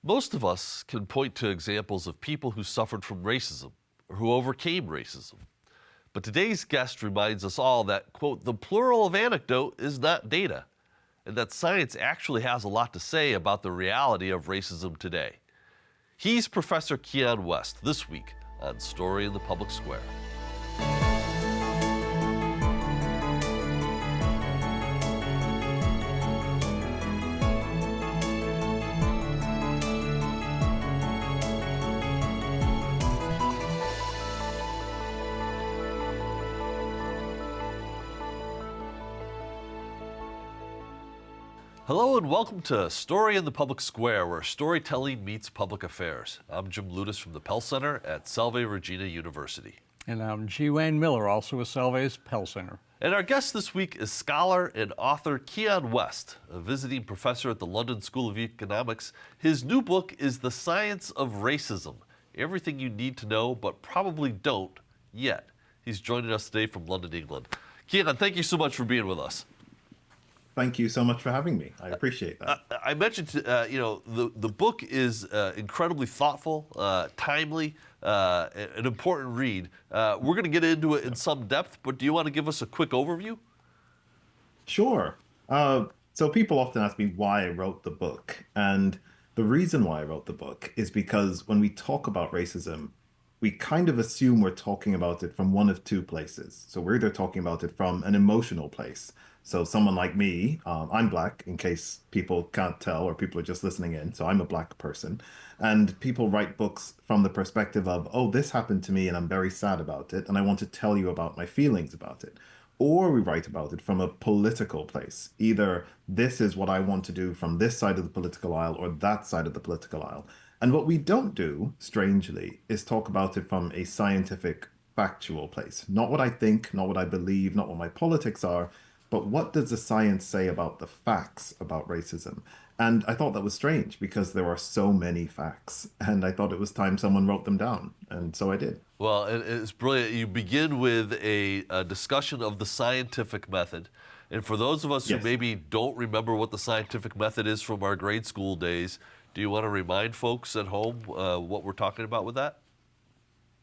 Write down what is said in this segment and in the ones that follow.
Most of us can point to examples of people who suffered from racism or who overcame racism. But today's guest reminds us all that, quote, the plural of anecdote is not data, and that science actually has a lot to say about the reality of racism today. He's Professor Keon West this week on Story in the Public Square. Hello and welcome to Story in the Public Square, where storytelling meets public affairs. I'm Jim Ludis from the Pell Center at Salve Regina University. And I'm G. Wayne Miller, also with Salve's Pell Center. And our guest this week is scholar and author Keon West, a visiting professor at the London School of Economics. His new book is The Science of Racism, Everything You Need to Know But Probably Don't Yet. He's joining us today from London, England. Keon, thank you so much for being with us. Thank you so much for having me. I appreciate that. I mentioned, the book is incredibly thoughtful, timely, an important read. We're going to get into it in some depth, but do you want to give us a quick overview? Sure. So people often ask me why I wrote the book. And the reason why I wrote the book is because when we talk about racism, we kind of assume we're talking about it from one of two places. So we're either talking about it from an emotional place. So someone like me, I'm Black, in case people can't tell or people are just listening in. So I'm a Black person. And people write books from the perspective of, oh, this happened to me and I'm very sad about it, and I want to tell you about my feelings about it. Or we write about it from a political place. Either this is what I want to do from this side of the political aisle or that side of the political aisle. And what we don't do, strangely, is talk about it from a scientific, factual place. Not what I think, not what I believe, not what my politics are, but what does the science say about the facts about racism? And I thought that was strange because there are so many facts, and I thought it was time someone wrote them down, and so I did. Well, it's brilliant. You begin with a discussion of the scientific method. And for those of us who maybe don't remember what the scientific method is from our grade school days, do you want to remind folks at home what we're talking about with that?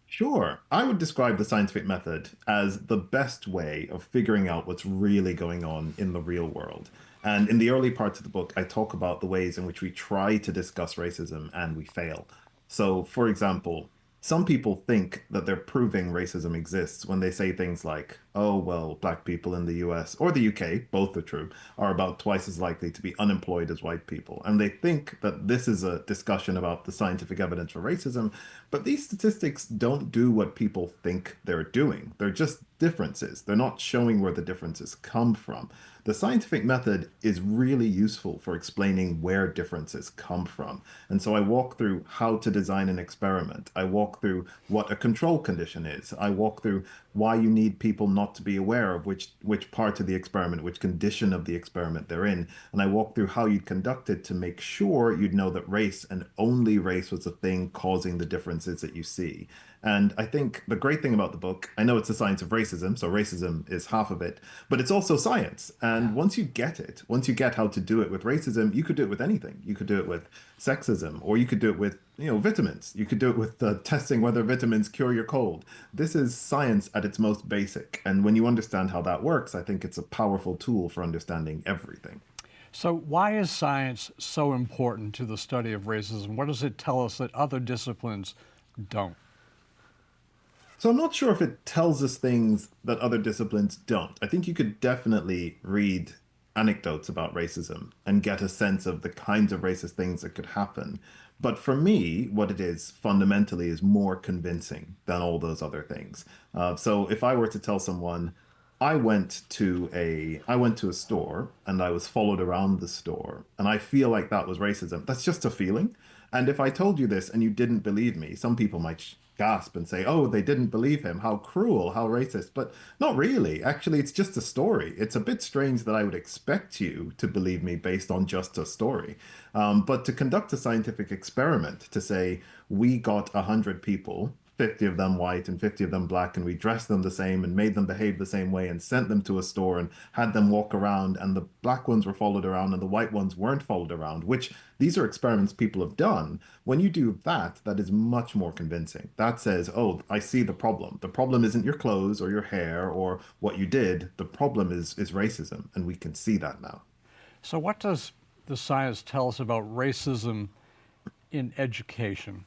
Sure. I would describe the scientific method as the best way of figuring out what's really going on in the real world. And in the early parts of the book, I talk about the ways in which we try to discuss racism and we fail. So, for example, some people think that they're proving racism exists when they say things like, oh, well, Black people in the US or the UK, both are true, are about twice as likely to be unemployed as white people. And they think that this is a discussion about the scientific evidence for racism. But these statistics don't do what people think they're doing. They're just differences. They're not showing where the differences come from. The scientific method is really useful for explaining where differences come from. And so I walk through how to design an experiment. I walk through what a control condition is. I walk through why you need people not to be aware of which part of the experiment, which condition of the experiment they're in. And I walk through how you'd conduct it to make sure you'd know that race and only race was the thing causing the differences that you see. And I think the great thing about the book, I know it's the science of racism, so racism is half of it, but it's also science. And once you get it, once you get how to do it with racism, you could do it with anything. You could do it with sexism, or you could do it with, vitamins. You could do it with testing whether vitamins cure your cold. This is science at its most basic. And when you understand how that works, I think it's a powerful tool for understanding everything. So why is science so important to the study of racism? What does it tell us that other disciplines don't? So I'm not sure if it tells us things that other disciplines don't. I think you could definitely read anecdotes about racism and get a sense of the kinds of racist things that could happen. But for me, what it is fundamentally is more convincing than all those other things. So if I were to tell someone, I went to a store and I was followed around the store and I feel like that was racism, that's just a feeling. And if I told you this and you didn't believe me, some people might gasp and say, oh, they didn't believe him. How cruel, how racist. But not really. Actually, it's just a story. It's a bit strange that I would expect you to believe me based on just a story. But to conduct a scientific experiment, to say we got 100 people 50 of them white and 50 of them black, and we dressed them the same and made them behave the same way and sent them to a store and had them walk around, and the black ones were followed around and the white ones weren't followed around, which these are experiments people have done. When you do that, that is much more convincing. That says, oh, I see the problem. The problem isn't your clothes or your hair or what you did. The problem is racism, and we can see that now. So what does the science tell us about racism in education?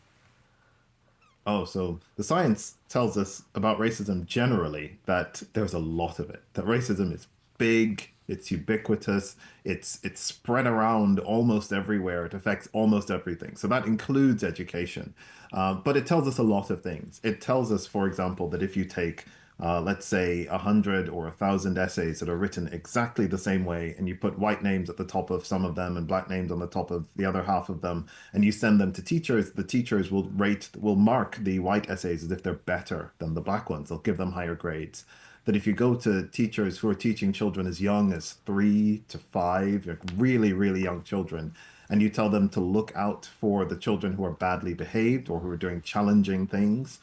Oh, so the science tells us about racism generally that there's a lot of it, that racism is big, it's ubiquitous, it's spread around almost everywhere, it affects almost everything. So that includes education. But it tells us a lot of things. It tells us, for example, that if you take let's say 100 or 1,000 essays that are written exactly the same way, and you put white names at the top of some of them and black names on the top of the other half of them, and you send them to teachers, the teachers will mark the white essays as if they're better than the black ones. They'll give them higher grades. That if you go to teachers who are teaching children as young as 3 to 5, like really, really young children, and you tell them to look out for the children who are badly behaved or who are doing challenging things,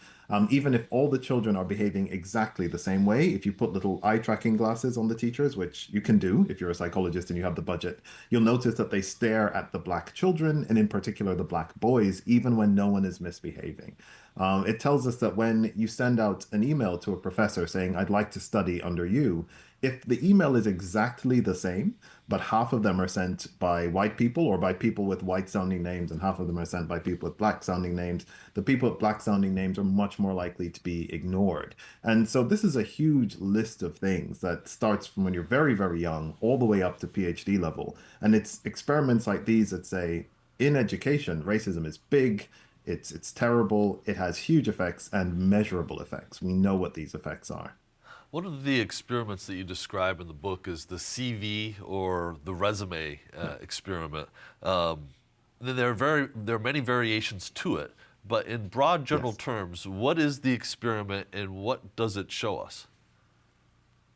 even if all the children are behaving exactly the same way, if you put little eye tracking glasses on the teachers, which you can do if you're a psychologist and you have the budget, you'll notice that they stare at the black children, and in particular the black boys, even when no one is misbehaving. It tells us that when you send out an email to a professor saying, I'd like to study under you, if the email is exactly the same, but half of them are sent by white people or by people with white sounding names, and half of them are sent by people with black sounding names, the people with black sounding names are much more likely to be ignored. And so this is a huge list of things that starts from when you're very, very young all the way up to PhD level. And it's experiments like these that say, in education, racism is big, it's terrible, it has huge effects and measurable effects. We know what these effects are. One of the experiments that you describe in the book is the CV or the resume experiment. Then there are many variations to it, but in broad general Yes. terms, what is the experiment and what does it show us?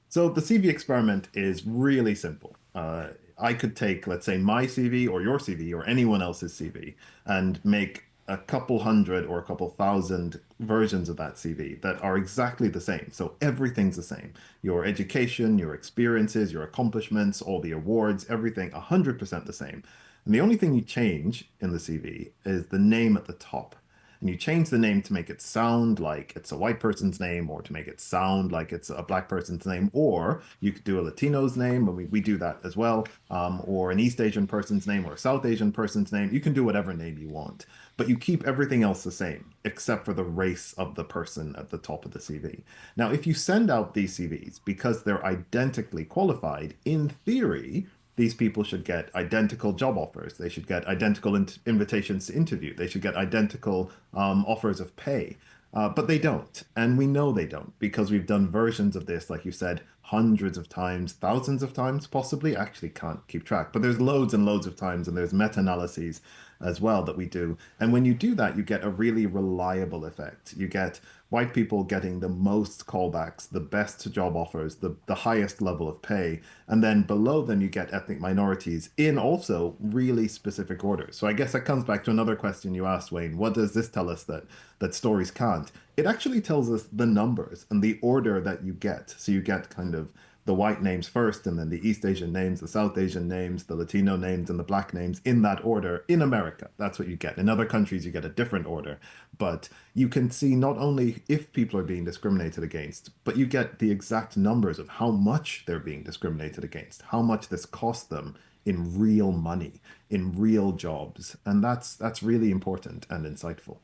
So the CV experiment is really simple. I could take, let's say, my CV or your CV or anyone else's CV and make a couple hundred or a couple thousand versions of that CV that are exactly the same. So everything's the same. Your education, your experiences, your accomplishments, all the awards, everything 100% the same. And the only thing you change in the CV is the name at the top. And you change the name to make it sound like it's a white person's name, or to make it sound like it's a black person's name, or you could do a Latino's name, and we do that as well, or an East Asian person's name or a South Asian person's name. You can do whatever name you want, but you keep everything else the same, except for the race of the person at the top of the CV. Now, if you send out these CVs because they're identically qualified, in theory, these people should get identical job offers. They should get identical invitations to interview. They should get identical offers of pay. But they don't. And we know they don't because we've done versions of this, like you said, hundreds of times, thousands of times, possibly. I actually can't keep track. But there's loads and loads of times, and there's meta-analyses as well that we do. And when you do that, you get a really reliable effect. You get white people getting the most callbacks, the best job offers, the highest level of pay. And then below them, you get ethnic minorities in also really specific orders. So I guess that comes back to another question you asked, Wayne. What does this tell us that stories can't? It actually tells us the numbers and the order that you get. So you get kind of the white names first, and then the East Asian names, the South Asian names, the Latino names, and the black names in that order in America. That's what you get. In other countries, you get a different order. But you can see not only if people are being discriminated against, but you get the exact numbers of how much they're being discriminated against, how much this costs them in real money, in real jobs. And that's really important and insightful.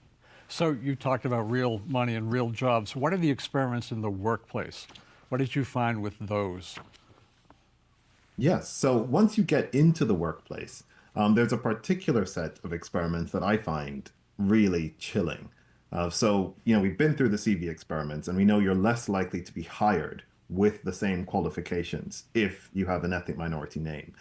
So you talked about real money and real jobs. What are the experiments in the workplace? What did you find with those? Yes. So once you get into the workplace, there's a particular set of experiments that I find really chilling. We've been through the CV experiments, and we know you're less likely to be hired with the same qualifications if you have an ethnic minority name.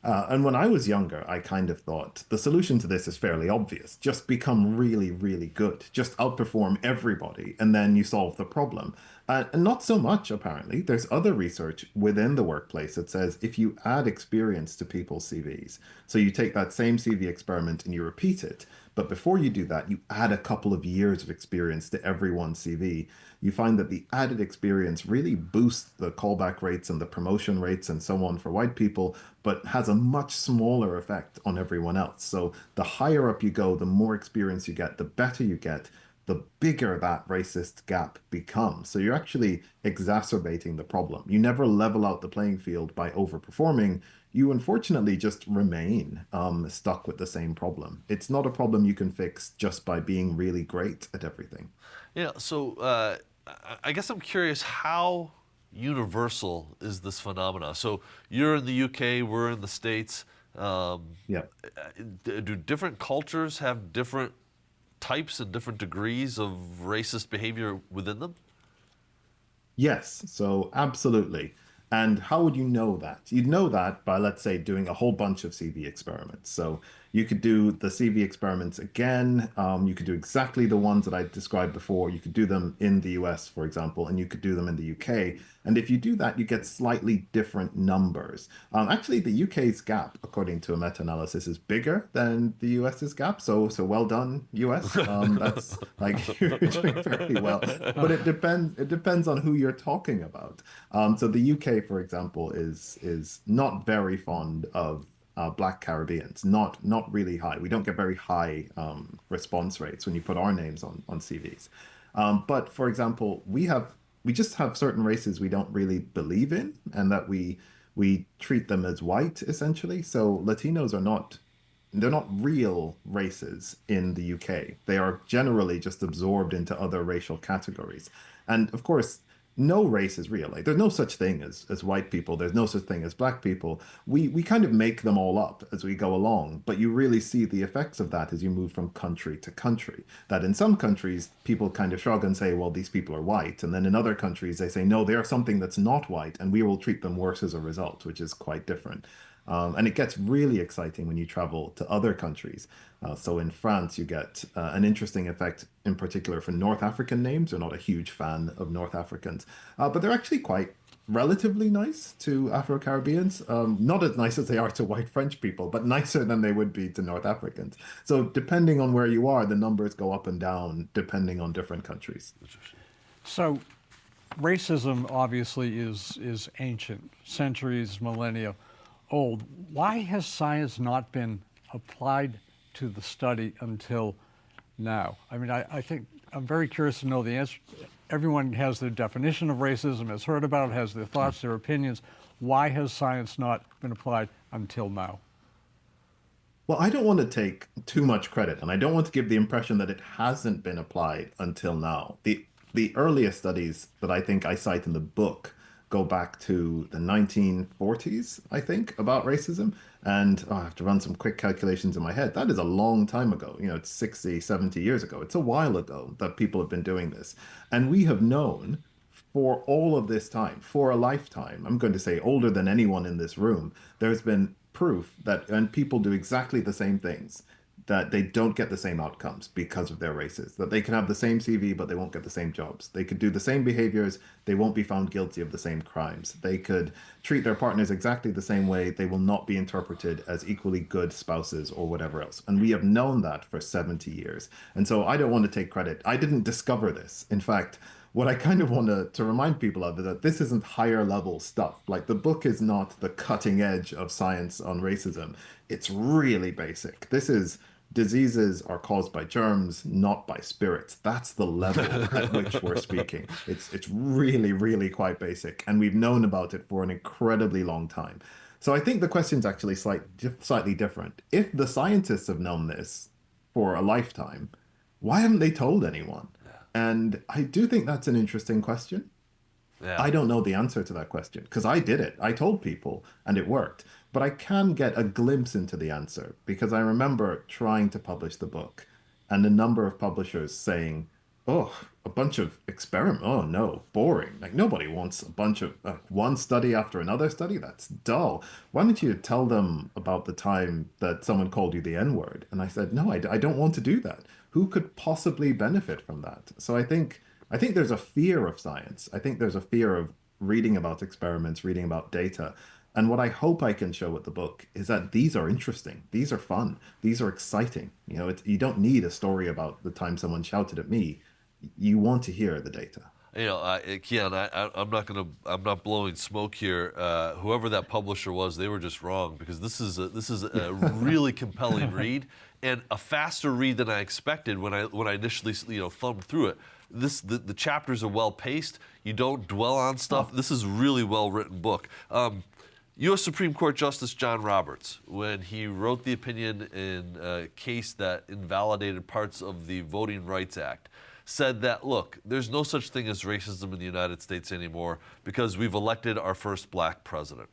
And when I was younger, I kind of thought the solution to this is fairly obvious. Just become really, really good. Just outperform everybody, and then you solve the problem. And not so much, apparently. There's other research within the workplace that says if you add experience to people's CVs, so you take that same CV experiment and you repeat it, but before you do that, you add a couple of years of experience to everyone's CV, you find that the added experience really boosts the callback rates and the promotion rates and so on for white people, but has a much smaller effect on everyone else. So the higher up you go, the more experience you get, the better you get, the bigger that racist gap becomes. So you're actually exacerbating the problem. You never level out the playing field by overperforming. You unfortunately just remain stuck with the same problem. It's not a problem you can fix just by being really great at everything. Yeah, so I guess I'm curious, how universal is this phenomena? So you're in the UK, we're in the States. Yeah. Do different cultures have different types and different degrees of racist behavior within them? Yes, so absolutely. And how would you know that? You'd know that by, let's say, doing a whole bunch of CV experiments. So you could do the CV experiments again. You could do exactly the ones that I described before. You could do them in the US, for example, and you could do them in the UK. And if you do that, you get slightly different numbers. Actually, the UK's gap, according to a meta-analysis, is bigger than the US's gap. So well done, US. That's like you're doing very well. But it depends. It depends on who you're talking about. So the UK, for example, is not very fond of Black Caribbeans. Not really high. We don't get very high response rates when you put our names on CVs. But for example, we just have certain races we don't really believe in, and that we treat them as white essentially. So Latinos are not. They're not real races in the UK. They are generally just absorbed into other racial categories. And of course, no race is real. Like there's no such thing as white people. There's no such thing as black people. We kind of make them all up as we go along, but you really see the effects of that as you move from country to country. That in some countries, people kind of shrug and say, well, these people are white. And then in other countries, they say, no, they are something that's not white, and we will treat them worse as a result, which is quite different. And it gets really exciting when you travel to other countries. So in France, you get an interesting effect, in particular for North African names. They're not a huge fan of North Africans, but they're actually quite relatively nice to Afro-Caribbeans. Not as nice as they are to white French people, but nicer than they would be to North Africans. So depending on where you are, the numbers go up and down depending on different countries. So racism obviously is ancient, centuries, millennia old. Why has science not been applied to the study until now? I mean, I think I'm very curious to know the answer. Everyone has their definition of racism, has heard about it, has their thoughts, their opinions. Why has science not been applied until now? Well, I don't want to take too much credit, and I don't want to give the impression that it hasn't been applied until now. The earliest studies that I think I cite in the book go back to the 1940s, I think, about racism. And I have to run some quick calculations in my head. That is a long time ago. You know, it's 60, 70 years ago. It's a while ago that people have been doing this. And we have known for all of this time, for a lifetime, I'm going to say older than anyone in this room, there's been proof that when people do exactly the same things, that they don't get the same outcomes because of their races, that they can have the same CV, but they won't get the same jobs. They could do the same behaviors, they won't be found guilty of the same crimes. They could treat their partners exactly the same way, they will not be interpreted as equally good spouses or whatever else. And we have known that for 70 years. And so I don't want to take credit. I didn't discover this. In fact, what I kind of want to remind people of is that this isn't higher level stuff. Like the book is not the cutting edge of science on racism. It's really basic. This is diseases are caused by germs, not by spirits. That's the level at which we're speaking. It's really, really quite basic. And we've known about it for an incredibly long time. So I think the question's actually slightly different. If the scientists have known this for a lifetime, why haven't they told anyone? And I do think that's an interesting question. Yeah. I don't know the answer to that question because I did it. I told people and it worked. But I can get a glimpse into the answer because I remember trying to publish the book and a number of publishers saying, oh, a bunch of experiment. Oh, no, boring. Like nobody wants a bunch of one study after another study. That's dull. Why don't you tell them about the time that someone called you the N-word? And I said, no, I don't want to do that. Who could possibly benefit from that? So I think I think there's a fear of science. I think there's a fear of reading about experiments, reading about data. And what I hope I can show with the book is that these are interesting. These are fun. These are exciting. You don't need a story about the time someone shouted at me. You want to hear the data. Keon, I'm not blowing smoke here. Whoever that publisher was, they were just wrong because this is a really compelling read and a faster read than I expected when I initially thumbed through it. The chapters are well paced. You don't dwell on stuff. This is a really well written book. U.S. Supreme Court Justice John Roberts, when he wrote the opinion in a case that invalidated parts of the Voting Rights Act, said that, look, there's no such thing as racism in the United States anymore because we've elected our first black president.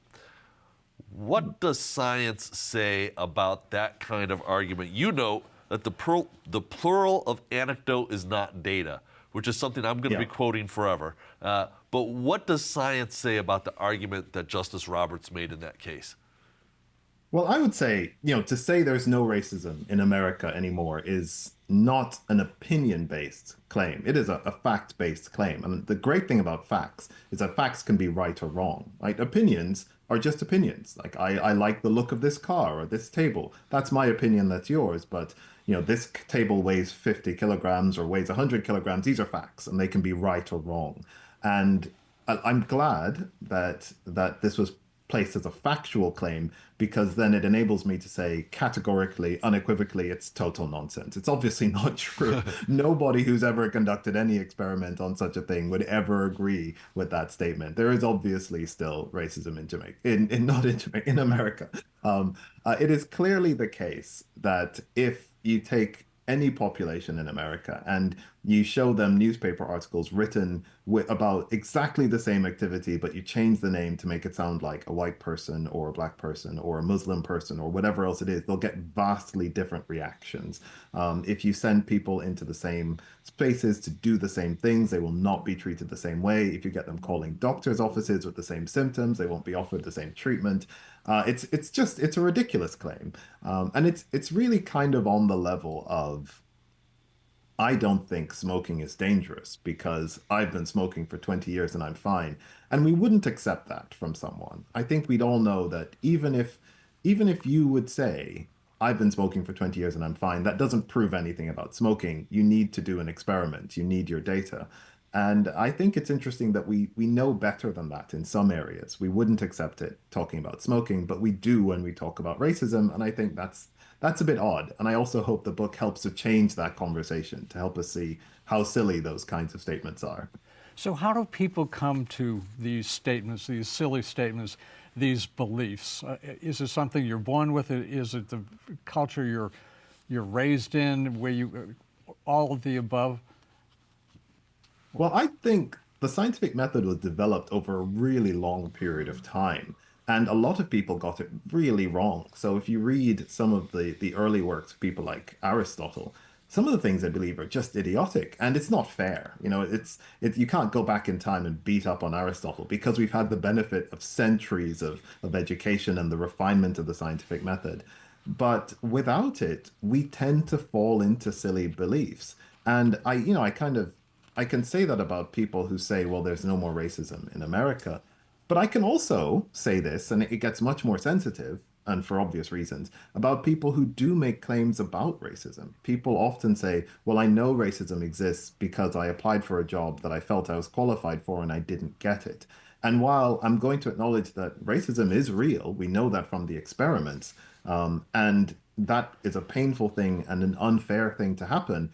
What does science say about that kind of argument? You note that the plural of anecdote is not data, which is something I'm going to be quoting forever. But what does science say about the argument that Justice Roberts made in that case? Well, I would say, to say there's no racism in America anymore is not an opinion-based claim. It is a fact-based claim. And the great thing about facts is that facts can be right or wrong. Right? Opinions are just opinions. Like, I like the look of this car or this table. That's my opinion, that's yours. But, this table weighs 50 kilograms or weighs 100 kilograms. These are facts, and they can be right or wrong. And I'm glad that this was placed as a factual claim because then it enables me to say categorically, unequivocally, it's total nonsense. It's obviously not true. Nobody who's ever conducted any experiment on such a thing would ever agree with that statement. There is obviously still racism in Jamaica, not in Jamaica, in America. It is clearly the case that if you take any population in America and you show them newspaper articles written about exactly the same activity, but you change the name to make it sound like a white person or a black person or a Muslim person or whatever else it is, they'll get vastly different reactions. If you send people into the same spaces to do the same things, they will not be treated the same way. If you get them calling doctors' offices with the same symptoms, they won't be offered the same treatment. It's a ridiculous claim. And it's really kind of on the level of, I don't think smoking is dangerous because I've been smoking for 20 years and I'm fine. And we wouldn't accept that from someone. I think we'd all know that even if you would say, I've been smoking for 20 years and I'm fine, that doesn't prove anything about smoking. You need to do an experiment. You need your data. And I think it's interesting that we know better than that in some areas. We wouldn't accept it talking about smoking, but we do when we talk about racism. And I think that's a bit odd. And I also hope the book helps to change that conversation, to help us see how silly those kinds of statements are. So how do people come to these statements, these silly statements, these beliefs? Is it something you're born with? Is it the culture you're raised in, where you all of the above? Well, I think the scientific method was developed over a really long period of time, and a lot of people got it really wrong. So if you read some of the early works of people like Aristotle, some of the things I believe are just idiotic, and it's not fair. You can't go back in time and beat up on Aristotle because we've had the benefit of centuries of education and the refinement of the scientific method. But without it, we tend to fall into silly beliefs. And I can say that about people who say, well, there's no more racism in America. But I can also say this, and it gets much more sensitive, and for obvious reasons, about people who do make claims about racism. People often say, well, I know racism exists because I applied for a job that I felt I was qualified for and I didn't get it. And while I'm going to acknowledge that racism is real, we know that from the experiments, and that is a painful thing and an unfair thing to happen,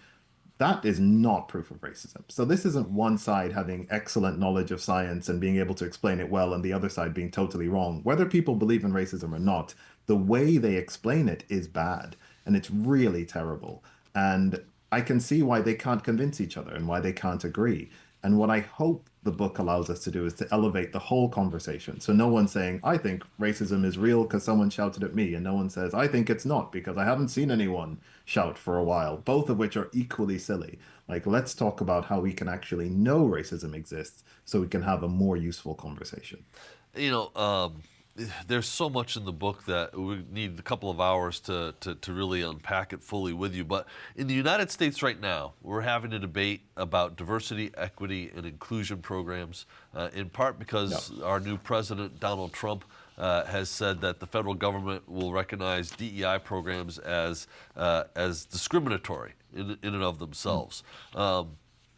that is not proof of racism. So this isn't one side having excellent knowledge of science and being able to explain it well and the other side being totally wrong. Whether people believe in racism or not, the way they explain it is bad, and it's really terrible. And I can see why they can't convince each other and why they can't agree. And what I hope the book allows us to do is to elevate the whole conversation. So no one's saying, I think racism is real because someone shouted at me, and no one says, I think it's not because I haven't seen anyone shout for a while, both of which are equally silly. Like, let's talk about how we can actually know racism exists so we can have a more useful conversation. there's so much in the book that we need a couple of hours to really unpack it fully with you. But in the United States right now, we're having a debate about diversity, equity, and inclusion programs, in part because our new president, Donald Trump, has said that the federal government will recognize DEI programs as discriminatory in and of themselves.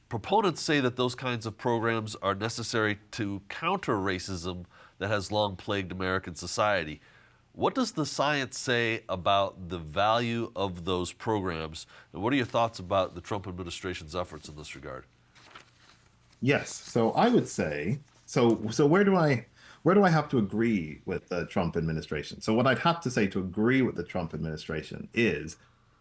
Proponents say that those kinds of programs are necessary to counter racism that has long plagued American society. What does the science say about the value of those programs? And what are your thoughts about the Trump administration's efforts in this regard? Yes. So I would say, so where do I have to agree with the Trump administration? So what I'd have to say to agree with the Trump administration is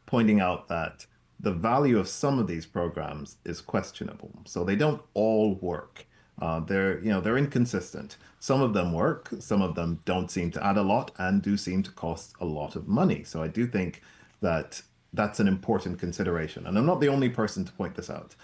pointing out that the value of some of these programs is questionable. So they don't all work. They're inconsistent. Some of them work, some of them don't seem to add a lot and do seem to cost a lot of money. So I do think that that's an important consideration. And I'm not the only person to point this out.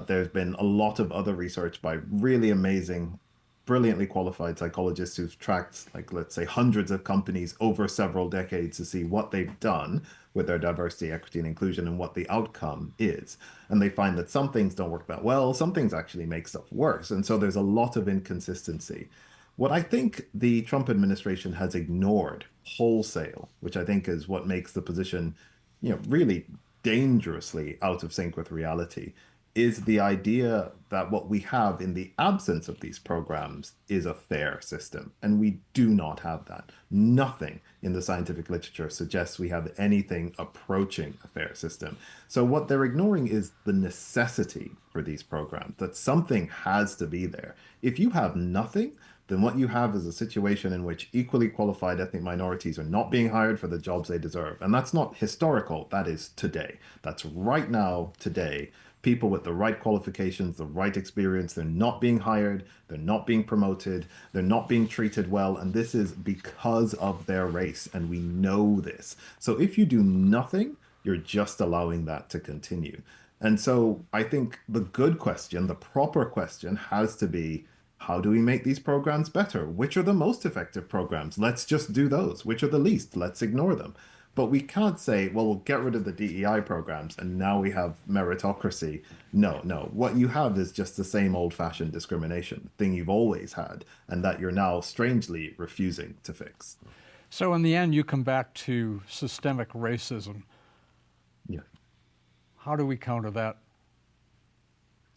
There's been a lot of other research by really amazing, brilliantly qualified psychologists who've tracked, like, let's say, hundreds of companies over several decades to see what they've done with their diversity, equity, and inclusion and what the outcome is. And they find that some things don't work that well, some things actually make stuff worse. And so there's a lot of inconsistency. What I think the Trump administration has ignored wholesale, which I think is what makes the position, really dangerously out of sync with reality, is the idea that what we have in the absence of these programs is a fair system. And we do not have that. Nothing in the scientific literature suggests we have anything approaching a fair system. So what they're ignoring is the necessity for these programs, that something has to be there. If you have nothing, then what you have is a situation in which equally qualified ethnic minorities are not being hired for the jobs they deserve. And that's not historical, that is today. That's right now, today. People with the right qualifications, the right experience, they're not being hired, they're not being promoted, they're not being treated well, and this is because of their race, and we know this. So if you do nothing, you're just allowing that to continue. And so I think the good question, the proper question, has to be, how do we make these programs better? Which are the most effective programs? Let's just do those. Which are the least? Let's ignore them. But we can't say, well, we'll get rid of the DEI programs and now we have meritocracy. No, no. What you have is just the same old-fashioned discrimination, thing you've always had, and that you're now strangely refusing to fix. So in the end, you come back to systemic racism. Yeah. How do we counter that?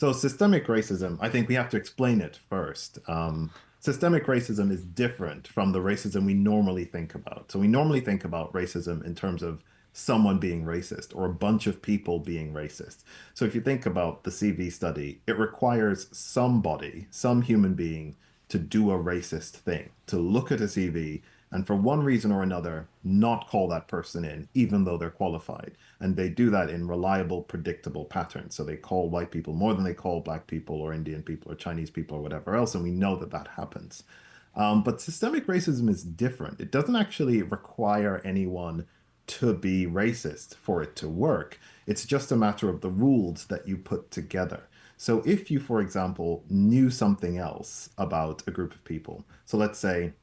So systemic racism, I think we have to explain it first. Systemic racism is different from the racism we normally think about. So we normally think about racism in terms of someone being racist or a bunch of people being racist. So if you think about the CV study, it requires somebody, some human being, to do a racist thing, to look at a CV and for one reason or another, not call that person in, even though they're qualified. And they do that in reliable, predictable patterns. So they call white people more than they call black people or Indian people or Chinese people or whatever else. And we know that that happens. But systemic racism is different. It doesn't actually require anyone to be racist for it to work. It's just a matter of the rules that you put together. So if you, for example, knew something else about a group of people, so let's say,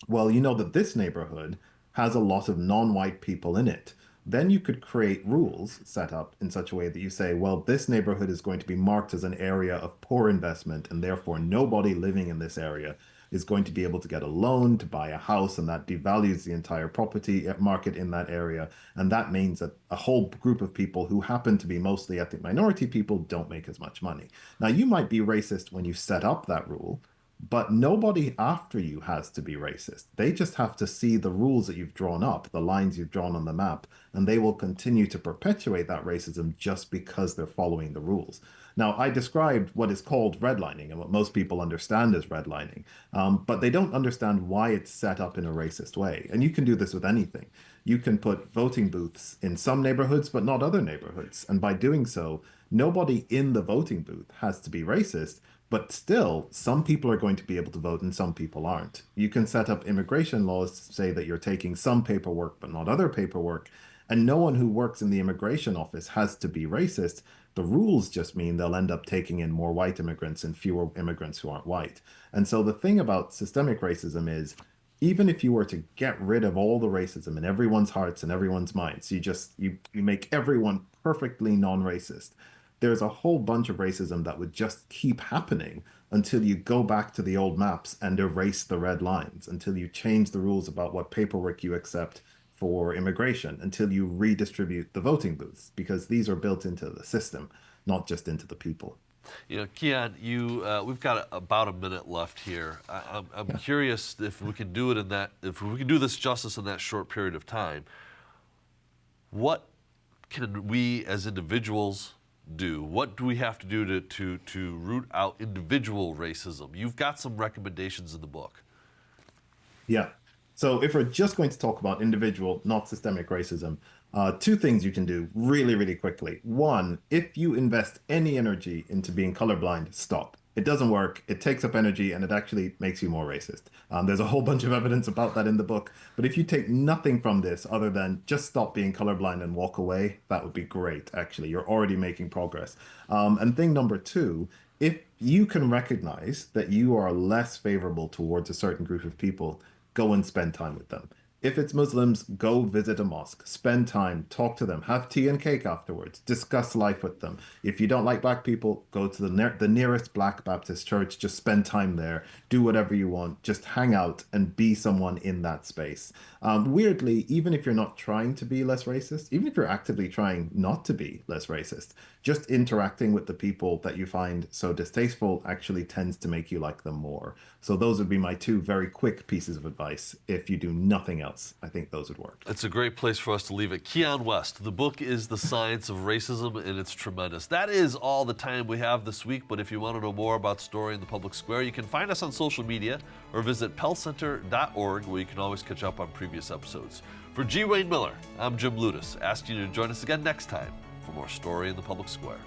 well, you know that this neighborhood has a lot of non-white people in it. Then you could create rules set up in such a way that you say, well, this neighborhood is going to be marked as an area of poor investment, and therefore nobody living in this area is going to be able to get a loan to buy a house, and that devalues the entire property market in that area. And that means that a whole group of people who happen to be mostly ethnic minority people don't make as much money. Now, you might be racist when you set up that rule, but nobody after you has to be racist. They just have to see the rules that you've drawn up, the lines you've drawn on the map, and they will continue to perpetuate that racism just because they're following the rules. Now, I described what is called redlining and what most people understand as redlining, but they don't understand why it's set up in a racist way. And you can do this with anything. You can put voting booths in some neighborhoods, but not other neighborhoods. And by doing so, nobody in the voting booth has to be racist. But still, some people are going to be able to vote and some people aren't. You can set up immigration laws to say that you're taking some paperwork but not other paperwork, and no one who works in the immigration office has to be racist. The rules just mean they'll end up taking in more white immigrants and fewer immigrants who aren't white. And so the thing about systemic racism is, even if you were to get rid of all the racism in everyone's hearts and everyone's minds, you make everyone perfectly non-racist, there's a whole bunch of racism that would just keep happening until you go back to the old maps and erase the red lines, until you change the rules about what paperwork you accept for immigration, until you redistribute the voting booths, because these are built into the system, not just into the people. You know, Keon, we've got about a minute left here. I'm curious if we can do it if we can do this justice in that short period of time. What can we as individuals do? What do we have to do to root out individual racism? You've got some recommendations in the book. Yeah. So if we're just going to talk about individual, not systemic racism, two things you can do really, really quickly. One, if you invest any energy into being colorblind, stop. It doesn't work. It takes up energy and it actually makes you more racist. There's a whole bunch of evidence about that in the book. But if you take nothing from this other than just stop being colorblind and walk away, that would be great, actually. You're already making progress. And thing number two, if you can recognize that you are less favorable towards a certain group of people, go and spend time with them. If it's Muslims, go visit a mosque, spend time, talk to them, have tea and cake afterwards, discuss life with them. If you don't like black people, go to the nearest black Baptist church, just spend time there, do whatever you want, just hang out and be someone in that space. Weirdly, even if you're not trying to be less racist, even if you're actively trying not to be less racist, just interacting with the people that you find so distasteful actually tends to make you like them more. So those would be my two very quick pieces of advice. If you do nothing else, I think those would work. It's a great place for us to leave it. Keon West, the book is The Science of Racism, and it's tremendous. That is all the time we have this week, but if you want to know more about Story in the Public Square, you can find us on social media or visit pellcenter.org, where you can always catch up on previous episodes. For G. Wayne Miller, I'm Jim Ludis, asking you to join us again next time for more Story in the Public Square.